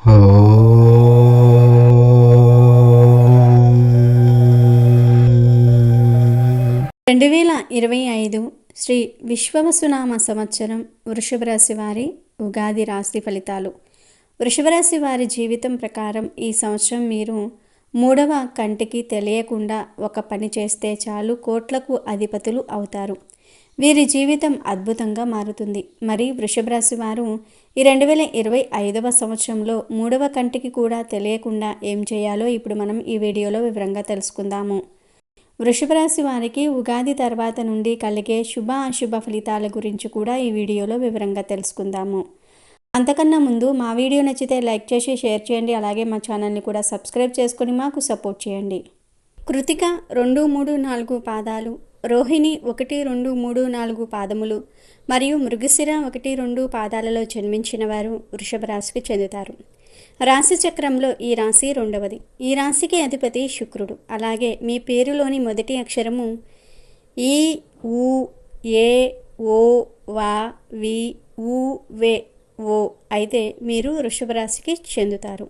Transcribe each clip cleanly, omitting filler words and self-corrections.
2025 శ్రీ విశ్వవసునామ సంవత్సరం వృషభ రాశి వారి ఉగాది రాశి ఫలితాలు. వృషభ రాశి వారి జీవితం ప్రకారం ఈ సంవత్సరం మీరు మూడవ కంటికి తెలియకుండా ఒక పని చేస్తే చాలు కోట్లకు అధిపతులు అవుతారు. వీరి జీవితం అద్భుతంగా మారుతుంది. మరి వృషభ రాశి వారు ఈ 2025వ సంవత్సరంలో మూడవ కంటికి కూడా తెలియకుండా ఏం చేయాలో ఇప్పుడు మనం ఈ వీడియోలో వివరంగా తెలుసుకుందాము. వృషభ రాశి వారికి ఉగాది తర్వాత నుండి కలిగే శుభ అశుభ ఫలితాల గురించి కూడా ఈ వీడియోలో వివరంగా తెలుసుకుందాము. అంతకన్నా ముందు మా వీడియో నచ్చితే లైక్ చేసి షేర్ చేయండి. అలాగే మా ఛానల్ని కూడా సబ్స్క్రైబ్ చేసుకొని మాకు సపోర్ట్ చేయండి. కృతిక 2, 3, 4 పాదాలు, రోహిణి 1, 2, 3, 4 పాదములు మరియు మృగశిర 1, 2 పాదాలలో జన్మించిన వారు వృషభ రాశికి చెందుతారు. రాశి చక్రంలో ఈ రాశి రెండవది. ఈ రాశికి అధిపతి శుక్రుడు. అలాగే మీ పేరులోని మొదటి అక్షరము ఈ, ఊ, ఏ, ఓ, వా, వి, ఊ, వే, ఓ అయితే మీరు వృషభ రాశికి చెందుతారు.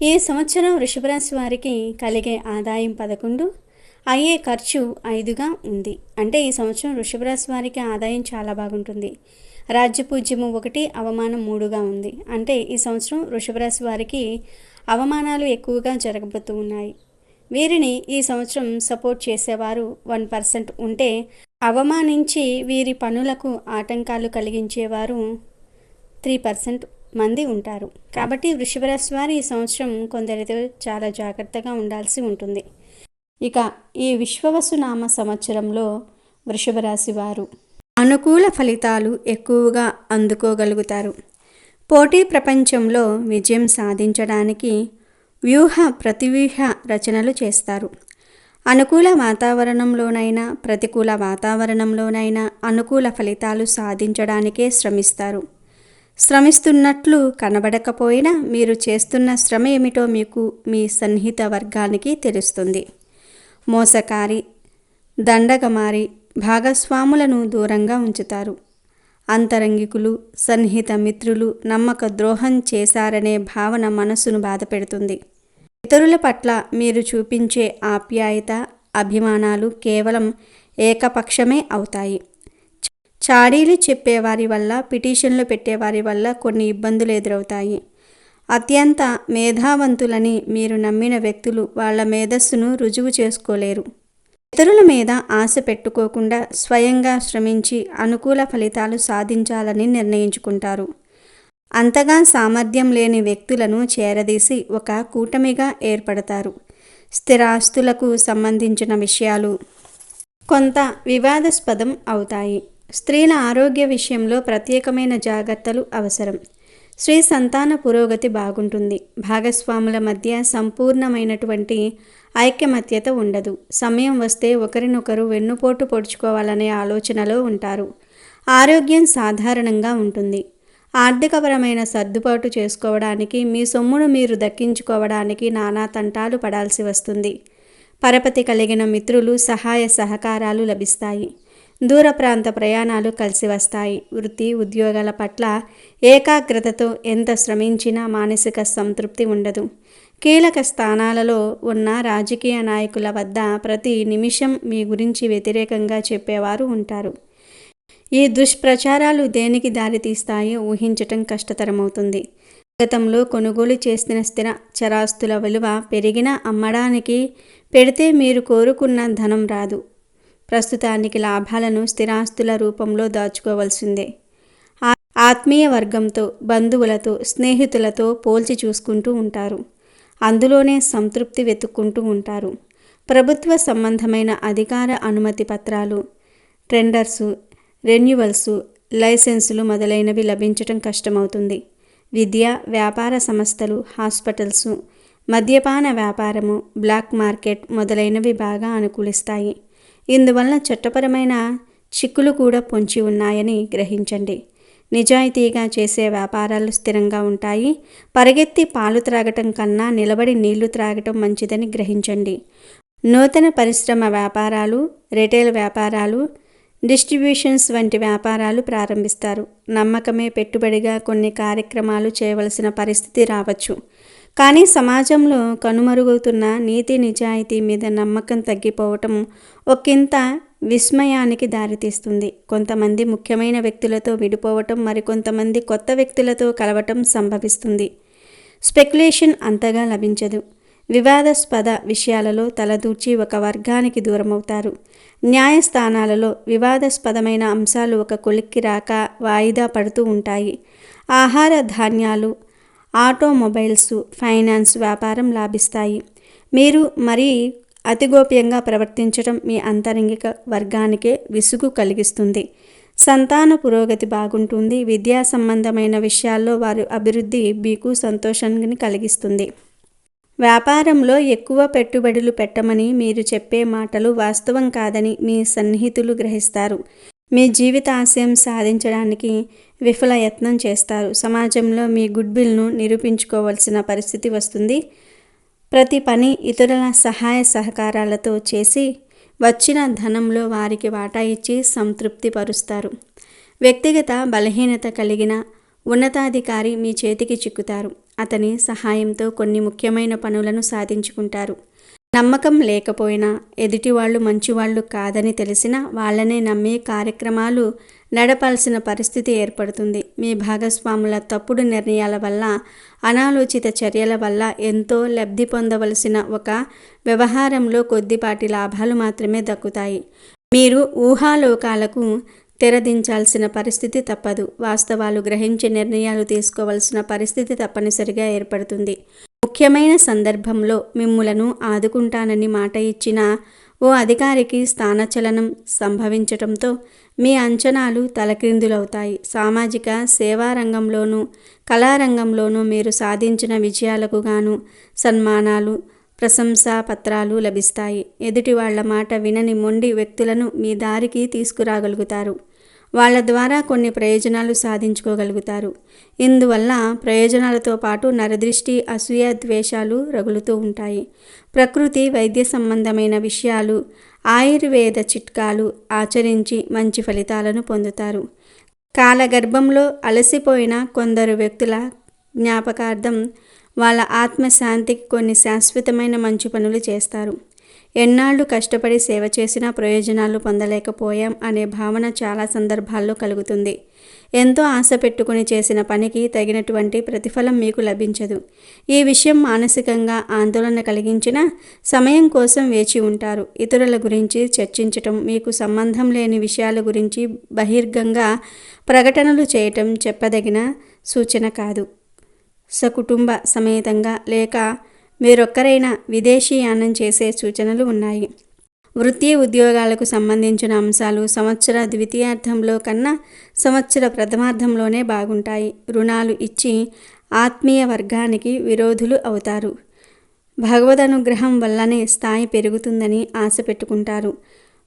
ఈ సంవత్సరం వృషభ రాశి వారికి కలిగే ఆదాయం 11, అయ్యే ఖర్చు 5గా ఉంది. అంటే ఈ సంవత్సరం వృషభ రాశి వారికి ఆదాయం చాలా బాగుంటుంది. రాజ్యపూజ్యము 1, అవమానం 3గా ఉంది. అంటే ఈ సంవత్సరం వృషభ రాశి వారికి అవమానాలు ఎక్కువగా జరగబోతూ ఉన్నాయి. వీరిని ఈ సంవత్సరం సపోర్ట్ చేసేవారు 1% ఉంటే, అవమానించి వీరి పనులకు ఆటంకాలు కలిగించేవారు 3% మంది ఉంటారు. కాబట్టి వృషభ రాశి వారు ఈ సంవత్సరం కొందరితో చాలా జాగ్రత్తగా ఉండాల్సి ఉంటుంది. ఇక ఈ విశ్వవసునామ సంవత్సరంలో వృషభ రాశి వారు అనుకూల ఫలితాలు ఎక్కువగా అందుకోగలుగుతారు. పోటీ ప్రపంచంలో విజయం సాధించడానికి వ్యూహ ప్రతివ్యూహ రచనలు చేస్తారు. అనుకూల వాతావరణంలోనైనా ప్రతికూల వాతావరణంలోనైనా అనుకూల ఫలితాలు సాధించడానికే శ్రమిస్తారు. శ్రమిస్తున్నట్లు కనబడకపోయినా మీరు చేస్తున్న శ్రమ ఏమిటో మీకు మీ సన్నిహిత వర్గానికి తెలుస్తుంది. మోసకారి, దండగమారి భాగస్వాములను దూరంగా ఉంచుతారు. అంతరంగికులు, సన్నిహిత మిత్రులు నమ్మక ద్రోహం చేశారనే భావన మనసును బాధపెడుతుంది. ఇతరుల పట్ల మీరు చూపించే ఆప్యాయత, అభిమానాలు కేవలం ఏకపక్షమే అవుతాయి. చాడీలు చెప్పేవారి వల్ల, పిటిషన్లు పెట్టేవారి వల్ల కొన్ని ఇబ్బందులు ఎదురవుతాయి. అత్యంత మేధావంతులని మీరు నమ్మిన వ్యక్తులు వాళ్ళ మేధస్సును రుజువు చేసుకోలేరు. ఇతరుల మీద ఆశ పెట్టుకోకుండా స్వయంగా శ్రమించి అనుకూల ఫలితాలు సాధించాలని నిర్ణయించుకుంటారు. అంతగా సామర్థ్యం లేని వ్యక్తులను చేరదీసి ఒక కూటమిగా ఏర్పడతారు. స్థిరాస్తులకు సంబంధించిన విషయాలు కొంత వివాదాస్పదం అవుతాయి. స్త్రీల ఆరోగ్య విషయంలో ప్రత్యేకమైన జాగ్రత్తలు అవసరం. స్త్రీ సంతాన పురోగతి బాగుంటుంది. భాగస్వాముల మధ్య సంపూర్ణమైనటువంటి ఐకమత్యత ఉండదు. సమయం వస్తే ఒకరినొకరు వెన్నుపోటు పొడుచుకోవాలనే ఆలోచనలో ఉంటారు. ఆరోగ్యం సాధారణంగా ఉంటుంది. ఆర్థికపరమైన సర్దుబాటు చేసుకోవడానికి, మీ సొమ్మును మీరు దక్కించుకోవడానికి నానా తంటాలు పడాల్సి వస్తుంది. పరపతి కలిగిన మిత్రులు, సహాయ సహకారాలు లభిస్తాయి. దూర ప్రాంత ప్రయాణాలు కలిసి వస్తాయి. వృత్తి ఉద్యోగాల పట్ల ఏకాగ్రతతో ఎంత శ్రమించినా మానసిక సంతృప్తి ఉండదు. కీలక స్థానాలలో ఉన్న రాజకీయ నాయకుల వద్ద ప్రతి నిమిషం మీ గురించి వ్యతిరేకంగా చెప్పేవారు ఉంటారు. ఈ దుష్ప్రచారాలు దేనికి దారితీస్తాయో ఊహించటం కష్టతరమవుతుంది. గతంలో కొనుగోలు చేసిన స్థిర చరాస్తుల విలువ పెరిగినా అమ్మడానికి పెడితే మీరు కోరుకున్న ధనం రాదు. ప్రస్తుతానికి లాభాలను స్థిరాస్తుల రూపంలో దాచుకోవాల్సిందే. ఆత్మీయ వర్గంతో, బంధువులతో, స్నేహితులతో పోల్చి చూసుకుంటూ ఉంటారు. అందులోనే సంతృప్తి వెతుక్కుంటూ ఉంటారు. ప్రభుత్వ సంబంధమైన అధికార అనుమతి పత్రాలు, టెండర్సు, రెన్యువల్సు, లైసెన్సులు మొదలైనవి లభించటం కష్టమవుతుంది. విద్య, వ్యాపార సంస్థలు, హాస్పిటల్సు, మద్యపాన వ్యాపారము, బ్లాక్ మార్కెట్ మొదలైనవి బాగా అనుకూలిస్తాయి. ఇందువలన చట్టపరమైన చిక్కులు కూడా పొంచి ఉన్నాయని గ్రహించండి. నిజాయితీగా చేసే వ్యాపారాలు స్థిరంగా ఉంటాయి. పరిగెత్తి పాలు త్రాగటం కన్నా నిలబడి నీళ్లు త్రాగటం మంచిదని గ్రహించండి. నూతన పరిశ్రమ వ్యాపారాలు, రిటైల్ వ్యాపారాలు, డిస్ట్రిబ్యూషన్స్ వంటి వ్యాపారాలు ప్రారంభిస్తారు. నమ్మకమే పెట్టుబడిగా కొన్ని కార్యక్రమాలు చేయవలసిన పరిస్థితి రావచ్చు. కానీ సమాజంలో కనుమరుగవుతున్న నీతి నిజాయితీ మీద నమ్మకం తగ్గిపోవటం ఒకంత విస్మయానికి దారితీస్తుంది. కొంతమంది ముఖ్యమైన వ్యక్తులతో విడిపోవటం, మరికొంతమంది కొత్త వ్యక్తులతో కలవటం సంభవిస్తుంది. స్పెక్యులేషన్ అంతగా లభించదు. వివాదాస్పద విషయాలలో తలదూర్చి ఒక వర్గానికి దూరమవుతారు. న్యాయస్థానాలలో వివాదాస్పదమైన అంశాలు ఒక కొలిక్కి రాక వాయిదా పడుతూ ఉంటాయి. ఆహార ధాన్యాలు, ఆటోమొబైల్స్, ఫైనాన్స్ వ్యాపారం లాభిస్తాయి. మీరు మరీ అతిగోప్యంగా ప్రవర్తించడం మీ అంతరంగిక వర్గానికే విసుగు కలిగిస్తుంది. సంతాన పురోగతి బాగుంటుంది. విద్యా సంబంధమైన విషయాల్లో వారి అభివృద్ధి మీకు సంతోషాన్ని కలిగిస్తుంది. వ్యాపారంలో ఎక్కువ పెట్టుబడులు పెట్టమని మీరు చెప్పే మాటలు వాస్తవం కాదని మీ సన్నిహితులు గ్రహిస్తారు. మీ జీవిత ఆశయం సాధించడానికి విఫల యత్నం చేస్తారు. సమాజంలో మీ గుడ్విల్ను నిరూపించుకోవాల్సిన పరిస్థితి వస్తుంది. ప్రతి పని ఇతరుల సహాయ సహకారాలతో చేసి వచ్చిన ధనంలో వారికి వాటా ఇచ్చి సంతృప్తి పరుస్తారు. వ్యక్తిగత బలహీనత కలిగిన ఉన్నతాధికారి మీ చేతికి చిక్కుతారు. అతని సహాయంతో కొన్ని ముఖ్యమైన పనులను సాధించుకుంటారు. నమ్మకం లేకపోయినా, ఎదుటివాళ్లు మంచివాళ్లు కాదని తెలిసినా వాళ్ళనే నమ్మి కార్యక్రమాలు నడపాల్సిన పరిస్థితి ఏర్పడుతుంది. మీ భాగస్వాముల తప్పుడు నిర్ణయాల వల్ల, అనాలోచిత చర్యల వల్ల ఎంతో లబ్ధి పొందవలసిన ఒక వ్యవహారంలో కొద్దిపాటి లాభాలు మాత్రమే దక్కుతాయి. మీరు ఊహాలోకాలకు తెరదించాల్సిన పరిస్థితి తప్పదు. వాస్తవాలు గ్రహించి నిర్ణయాలు తీసుకోవాల్సిన పరిస్థితి తప్పనిసరిగా ఏర్పడుతుంది. ముఖ్యమైన సందర్భంలో మిమ్ములను ఆదుకుంటానని మాట ఇచ్చిన ఓ అధికారికి స్థానచలనం సంభవించటంతో మీ అంచనాలు తలక్రిందులవుతాయి. సామాజిక సేవా రంగంలోనూ, కళారంగంలోనూ మీరు సాధించిన విజయాలకు గాను సన్మానాలు, ప్రశంసా పత్రాలు లభిస్తాయి. ఎదుటి వాళ్ల మాట వినని మొండి వ్యక్తులను మీ దారికి తీసుకురాగలుగుతారు. వాళ్ళ ద్వారా కొన్ని ప్రయోజనాలు సాధించుకోగలుగుతారు. ఇందువల్ల ప్రయోజనాలతో పాటు నరదృష్టి, అసూయ, ద్వేషాలు రగులుతూ ఉంటాయి. ప్రకృతి వైద్య సంబంధమైన విషయాలు, ఆయుర్వేద చిట్కాలు ఆచరించి మంచి ఫలితాలను పొందుతారు. కాలగర్భంలో అలసిపోయిన కొందరు వ్యక్తుల జ్ఞాపకార్థం వాళ్ళ ఆత్మశాంతికి కొన్ని శాశ్వతమైన మంచి పనులు చేస్తారు. ఎన్నాళ్ళు కష్టపడి సేవ చేసినా ప్రయోజనాలు పొందలేకపోయాం అనే భావన చాలా సందర్భాల్లో కలుగుతుంది. ఎంతో ఆశ పెట్టుకుని చేసిన పనికి తగినటువంటి ప్రతిఫలం మీకు లభించదు. ఈ విషయం మానసికంగా ఆందోళన కలిగించినా సమయం కోసం వేచి ఉంటారు. ఇతరుల గురించి చర్చించటం, మీకు సంబంధం లేని విషయాల గురించి బహిర్గంగా ప్రకటనలు చేయటం చెప్పదగిన సూచన కాదు. సకుటుంబ సమేతంగా లేక మీరొక్కరైనా విదేశీయానం చేసే సూచనలు ఉన్నాయి. వృత్తి ఉద్యోగాలకు సంబంధించిన అంశాలు సంవత్సర ద్వితీయార్థంలో కన్నా సంవత్సర ప్రథమార్థంలోనే బాగుంటాయి. రుణాలు ఇచ్చి ఆత్మీయ వర్గానికి విరోధులు అవుతారు. భగవదనుగ్రహం వల్లనే స్థాయి పెరుగుతుందని ఆశ పెట్టుకుంటారు.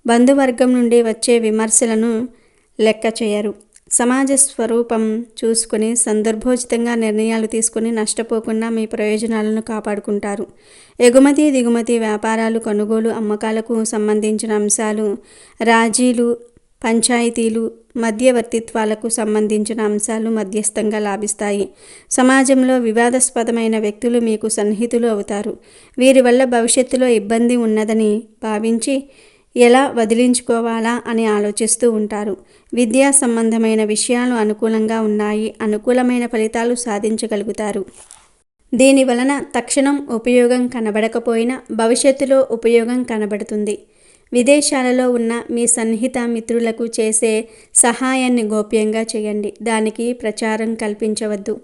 బంధువర్గం నుండి వచ్చే విమర్శలను లెక్క చేయరు. సమాజ స్వరూపం చూసుకుని సందర్భోచితంగా నిర్ణయాలు తీసుకుని నష్టపోకుండా మీ ప్రయోజనాలను కాపాడుకుంటారు. ఎగుమతి దిగుమతి వ్యాపారాలు, కొనుగోలు అమ్మకాలకు సంబంధించిన అంశాలు, రాజీలు, పంచాయతీలు, మధ్యవర్తిత్వాలకు సంబంధించిన అంశాలు మధ్యస్థంగా లాభిస్తాయి. సమాజంలో వివాదాస్పదమైన వ్యక్తులు మీకు సన్నిహితులు అవుతారు. వీరి వల్ల భవిష్యత్తులో ఇబ్బంది ఉన్నదని భావించి ఎలా వదిలించుకోవాలా అని ఆలోచిస్తూ ఉంటారు. విద్యా సంబంధమైన విషయాలు అనుకూలంగా ఉన్నాయి. అనుకూలమైన ఫలితాలు సాధించగలుగుతారు. దీని వలన తక్షణం ఉపయోగం కనబడకపోయినా భవిష్యత్తులో ఉపయోగం కనబడుతుంది. విదేశాలలో ఉన్న మీ సన్నిహిత మిత్రులకు చేసే సహాయాన్ని గోప్యంగా చేయండి. దానికి ప్రచారం కల్పించవద్దు.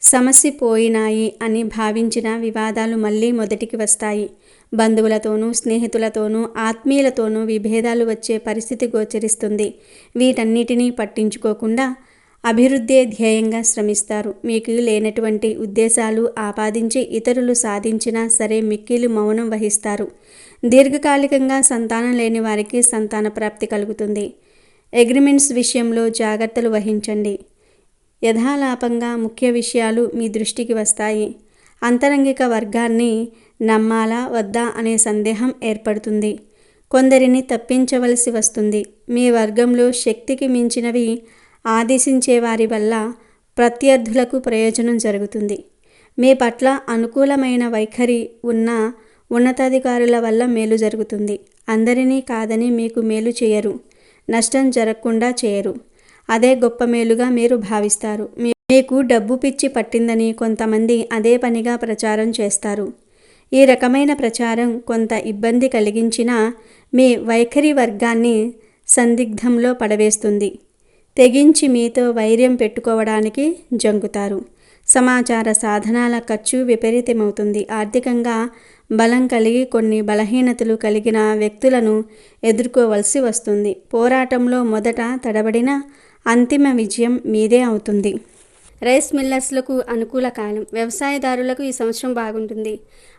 సమసిపోయినాయి అని భావించిన వివాదాలు మళ్ళీ మొదటికి వస్తాయి. బంధువులతోనూ, స్నేహితులతోనూ, ఆత్మీయులతోనూ విభేదాలు వచ్చే పరిస్థితి గోచరిస్తుంది. వీటన్నిటినీ పట్టించుకోకుండా అభివృద్ధే ధ్యేయంగా శ్రమిస్తారు. మీకు లేనటువంటి ఉద్దేశాలు ఆపాదించి ఇతరులు సాధించినా సరే మిక్కిలి మౌనం వహిస్తారు. దీర్ఘకాలికంగా సంతానం లేని వారికి సంతాన ప్రాప్తి కలుగుతుంది. అగ్రిమెంట్స్ విషయంలో జాగ్రత్తలు వహించండి. యథాలాపంగా ముఖ్య విషయాలు మీ దృష్టికి వస్తాయి. అంతరంగిక వర్గాన్ని నమ్మాలా వద్దా అనే సందేహం ఏర్పడుతుంది. కొందరిని తప్పించవలసి వస్తుంది. మీ వర్గంలో శక్తికి మించినవి ఆదేశించే వారి వల్ల ప్రత్యర్థులకు ప్రయోజనం జరుగుతుంది. మీ పట్ల అనుకూలమైన వైఖరి ఉన్న ఉన్నతాధికారుల వల్ల మేలు జరుగుతుంది. అందరినీ కాదని మీకు మేలు చేయరు, నష్టం జరగకుండా చేయరు. అదే గొప్ప మేలుగా మీరు భావిస్తారు. మీకు డబ్బు పిచ్చి పట్టిందని కొంతమంది అదే పనిగా ప్రచారం చేస్తారు. ఈ రకమైన ప్రచారం కొంత ఇబ్బంది కలిగించినా మీ వైఖరి వర్గాన్ని సందిగ్ధంలో పడవేస్తుంది. తెగించి మీతో వైర్యం పెట్టుకోవడానికి జంకుతారు. సమాచార సాధనాల ఖర్చు విపరీతమవుతుంది. ఆర్థికంగా బలం కలిగి కొన్ని బలహీనతలు కలిగిన వ్యక్తులను ఎదుర్కోవలసి వస్తుంది. పోరాటంలో మొదట తడబడిన అంతిమ విజయం మీదే అవుతుంది. రైస్ మిల్లర్స్లకు అనుకూల కాలం. వ్యవసాయదారులకు ఈ సంవత్సరం బాగుంటుంది.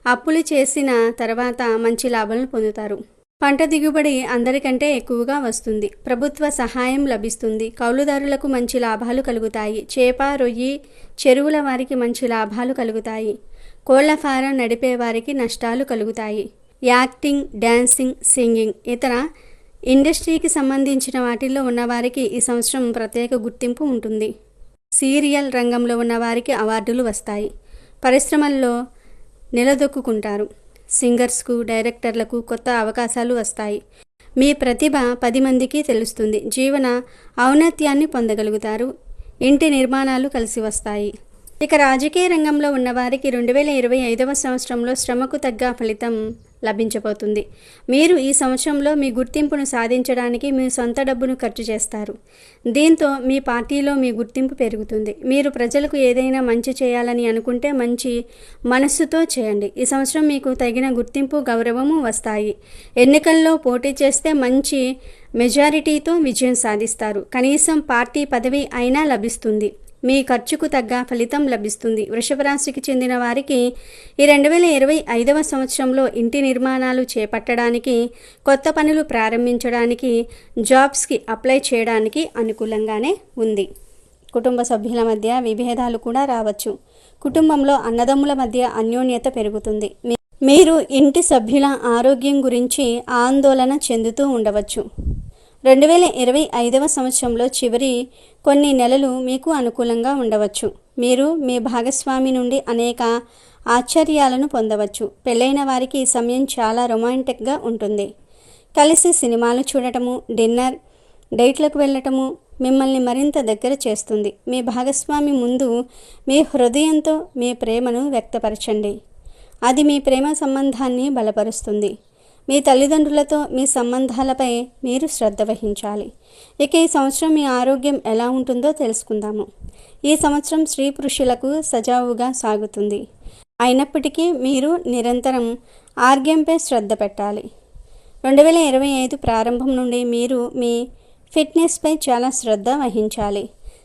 అప్పులు చేసిన తర్వాత మంచి లాభాలను పొందుతారు. పంట దిగుబడి అందరికంటే ఎక్కువగా వస్తుంది. ప్రభుత్వ సహాయం లభిస్తుంది. కౌలుదారులకు మంచి లాభాలు కలుగుతాయి. చేప, రొయ్యి, చెరువుల వారికి మంచి లాభాలు కలుగుతాయి. కోళ్ల ఫారం నడిపే వారికి నష్టాలు కలుగుతాయి. యాక్టింగ్, డ్యాన్సింగ్, సింగింగ్, ఇతర ఇండస్ట్రీకి సంబంధించిన వాటిల్లో ఉన్నవారికి ఈ సంవత్సరం ప్రత్యేక గుర్తింపు ఉంటుంది. సీరియల్ రంగంలో ఉన్నవారికి అవార్డులు వస్తాయి. పరిశ్రమల్లో నిలదొక్కుంటారు. సింగర్స్కు, డైరెక్టర్లకు కొత్త అవకాశాలు వస్తాయి. మీ ప్రతిభ 10 మందికి తెలుస్తుంది. జీవన ఔన్నత్యాన్ని పొందగలుగుతారు. ఇంటి నిర్మాణాలు కలిసి వస్తాయి. ఇక రాజకీయ రంగంలో ఉన్నవారికి 2025వ సంవత్సరంలో శ్రమకు తగ్గ ఫలితం లభించబోతుంది. మీరు ఈ సంవత్సరంలో మీ గుర్తింపును సాధించడానికి మీ సొంత డబ్బును ఖర్చు చేస్తారు. దీంతో మీ పార్టీలో మీ గుర్తింపు పెరుగుతుంది. మీరు ప్రజలకు ఏదైనా మంచి చేయాలని అనుకుంటే మంచి మనస్సుతో చేయండి. ఈ సంవత్సరం మీకు తగిన గుర్తింపు, గౌరవము వస్తాయి. ఎన్నికల్లో పోటీ చేస్తే మంచి మెజారిటీతో విజయం సాధిస్తారు. కనీసం పార్టీ పదవి అయినా లభిస్తుంది. మీ ఖర్చుకు తగ్గ ఫలితం లభిస్తుంది. వృషభ రాశికి చెందిన వారికి ఈ 2025వ సంవత్సరంలో ఇంటి నిర్మాణాలు చేపట్టడానికి, కొత్త పనులు ప్రారంభించడానికి, జాబ్స్కి అప్లై చేయడానికి అనుకూలంగానే ఉంది. కుటుంబ సభ్యుల మధ్య విభేదాలు కూడా రావచ్చు. కుటుంబంలో అన్నదమ్ముల మధ్య అన్యోన్యత పెరుగుతుంది. మీరు ఇంటి సభ్యుల ఆరోగ్యం గురించి ఆందోళన చెందుతూ ఉండవచ్చు. 2025వ సంవత్సరంలో చివరి కొన్ని నెలలు మీకు అనుకూలంగా ఉండవచ్చు. మీరు మీ భాగస్వామి నుండి అనేక ఆశ్చర్యాలను పొందవచ్చు. పెళ్ళైన వారికి ఈ సమయం చాలా రొమాంటిక్గా ఉంటుంది. కలిసి సినిమాలు చూడటము, డిన్నర్, డేట్లకు వెళ్ళటము మిమ్మల్ని మరింత దగ్గర చేస్తుంది. మీ భాగస్వామి ముందు మీ హృదయంతో మీ ప్రేమను వ్యక్తపరచండి. అది మీ ప్రేమ సంబంధాన్ని బలపరుస్తుంది. మీ తల్లిదండ్రులతో మీ సంబంధాలపై మీరు శ్రద్ధ వహించాలి. ఇక ఈ సంవత్సరం మీ ఆరోగ్యం ఎలా ఉంటుందో తెలుసుకుందాము. ఈ సంవత్సరం స్త్రీ పురుషులకు సజావుగా సాగుతుంది. అయినప్పటికీ మీరు నిరంతరం ఆరోగ్యంపై శ్రద్ధ పెట్టాలి. 2025 ప్రారంభం నుండి మీరు మీ ఫిట్నెస్పై చాలా శ్రద్ధ వహించాలి.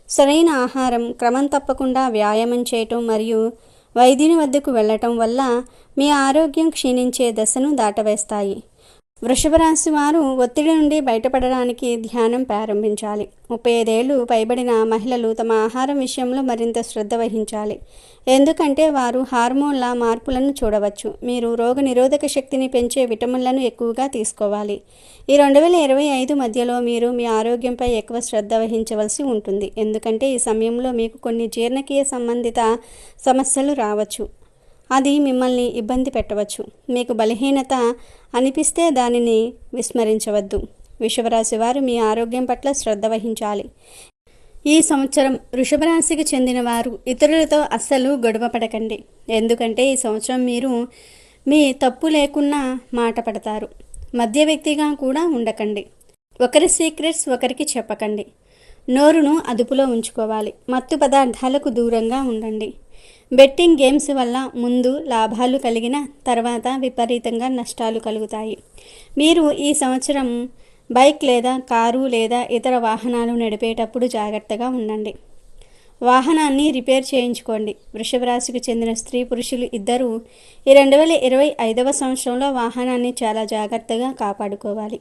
సరైన ఆహారం, క్రమం తప్పకుండా వ్యాయామం చేయటం మరియు వైద్యుని వద్దకు వెళ్ళటం వల్ల మీ ఆరోగ్యం క్షీణించే దశను దాటవేస్తాయి. వృషభ రాశి వారు ఒత్తిడి నుండి బయటపడడానికి ధ్యానం ప్రారంభించాలి. 35 ఏళ్లు పైబడిన మహిళలు తమ ఆహారం విషయంలో మరింత శ్రద్ధ వహించాలి. ఎందుకంటే వారు హార్మోన్ల మార్పులను చూడవచ్చు. మీరు రోగ నిరోధక శక్తిని పెంచే విటమిన్లను ఎక్కువగా తీసుకోవాలి. ఈ 2025 మధ్యలో మీరు మీ ఆరోగ్యంపై ఎక్కువ శ్రద్ధ వహించవలసి ఉంటుంది. ఎందుకంటే ఈ సమయంలో మీకు కొన్ని జీర్ణక్రియ సంబంధిత సమస్యలు రావచ్చు. అది మిమ్మల్ని ఇబ్బంది పెట్టవచ్చు. మీకు బలహీనత అనిపిస్తే దానిని విస్మరించవద్దు. వృషభరాశి వారు మీ ఆరోగ్యం పట్ల శ్రద్ధ వహించాలి. ఈ సంవత్సరం వృషభ రాశికి చెందిన వారు ఇతరులతో అస్సలు గొడవ పడకండి. ఎందుకంటే ఈ సంవత్సరం మీరు మీ తప్పు లేకున్నా మాట పడతారు. మధ్య వ్యక్తిగా కూడా ఉండకండి. ఒకరి సీక్రెట్స్ ఒకరికి చెప్పకండి. నోరును అదుపులో ఉంచుకోవాలి. మత్తు పదార్థాలకు దూరంగా ఉండండి. బెట్టింగ్ గేమ్స్ వల్ల ముందు లాభాలు కలిగిన తర్వాత విపరీతంగా నష్టాలు కలుగుతాయి. మీరు ఈ సంవత్సరం బైక్ లేదా కారు లేదా ఇతర వాహనాలు నడిపేటప్పుడు జాగ్రత్తగా ఉండండి. వాహనాన్ని రిపేర్ చేయించుకోండి. వృషభ రాశికి చెందిన స్త్రీ పురుషులు ఇద్దరూ ఈ 2025వ సంవత్సరంలో వాహనాన్ని చాలా జాగ్రత్తగా కాపాడుకోవాలి.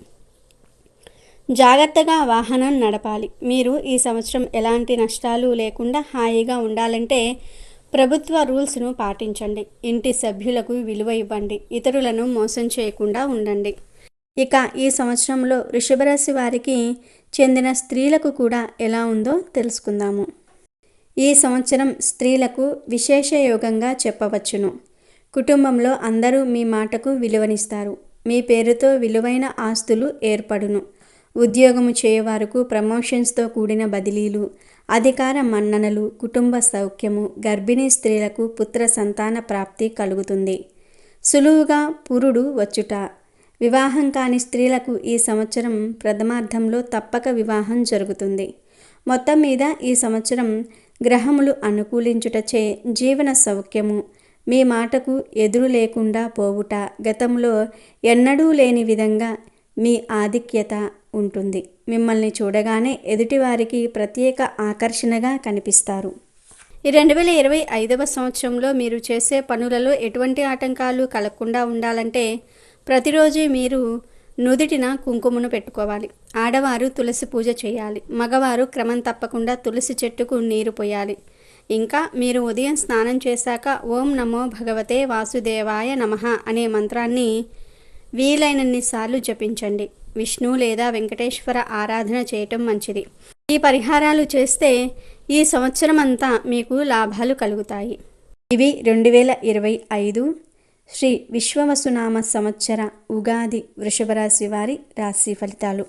జాగ్రత్తగా వాహనం నడపాలి. మీరు ఈ సంవత్సరం ఎలాంటి నష్టాలు లేకుండా హాయిగా ఉండాలంటే ప్రభుత్వ రూల్స్ను పాటించండి. ఇంటి సభ్యులకు విలువ ఇవ్వండి. ఇతరులను మోసం చేయకుండా ఉండండి. ఇక ఈ సంవత్సరంలో వృషభ రాశి వారికి చెందిన స్త్రీలకు కూడా ఎలా ఉందో తెలుసుకుందాము. ఈ సంవత్సరం స్త్రీలకు విశేష యోగంగా చెప్పవచ్చును. కుటుంబంలో అందరూ మీ మాటకు విలువనిస్తారు. మీ పేరుతో విలువైన ఆస్తులు ఏర్పడును. ఉద్యోగము చేయవారికి ప్రమోషన్స్తో కూడిన బదిలీలు, అధికార మన్ననలు, కుటుంబ సౌఖ్యము, గర్భిణీ స్త్రీలకు పుత్ర సంతాన ప్రాప్తి కలుగుతుంది. సులువుగా పురుడు వచ్చుట. వివాహం కాని స్త్రీలకు ఈ సంవత్సరం ప్రథమార్థంలో తప్పక వివాహం జరుగుతుంది. మొత్తం మీద ఈ సంవత్సరం గ్రహములు అనుకూలించుటచే జీవన సౌఖ్యము, మీ మాటకు ఎదురు లేకుండా పోవుట, గతంలో ఎన్నడూ లేని విధంగా మీ ఆధిక్యత ఉంటుంది. మిమ్మల్ని చూడగానే ఎదుటివారికి ప్రత్యేక ఆకర్షణగా కనిపిస్తారు. ఈ 2025వ సంవత్సరంలో మీరు చేసే పనులలో ఎటువంటి ఆటంకాలు కలగకుండా ఉండాలంటే ప్రతిరోజు మీరు నుదిటిన కుంకుమను పెట్టుకోవాలి. ఆడవారు తులసి పూజ చేయాలి. మగవారు క్రమం తప్పకుండా తులసి చెట్టుకు నీరు పోయాలి. ఇంకా మీరు ఉదయం స్నానం చేశాక ఓం నమో భగవతే వాసుదేవాయ నమః అనే మంత్రాన్ని వీలైనన్నిసార్లు జపించండి. విష్ణు లేదా వెంకటేశ్వర ఆరాధన చేయటం మంచిది. ఈ పరిహారాలు చేస్తే ఈ సంవత్సరం అంతా మీకు లాభాలు కలుగుతాయి. ఇవి 2025 శ్రీ విశ్వవసునామ సంవత్సర ఉగాది వృషభ రాశి వారి రాశి ఫలితాలు.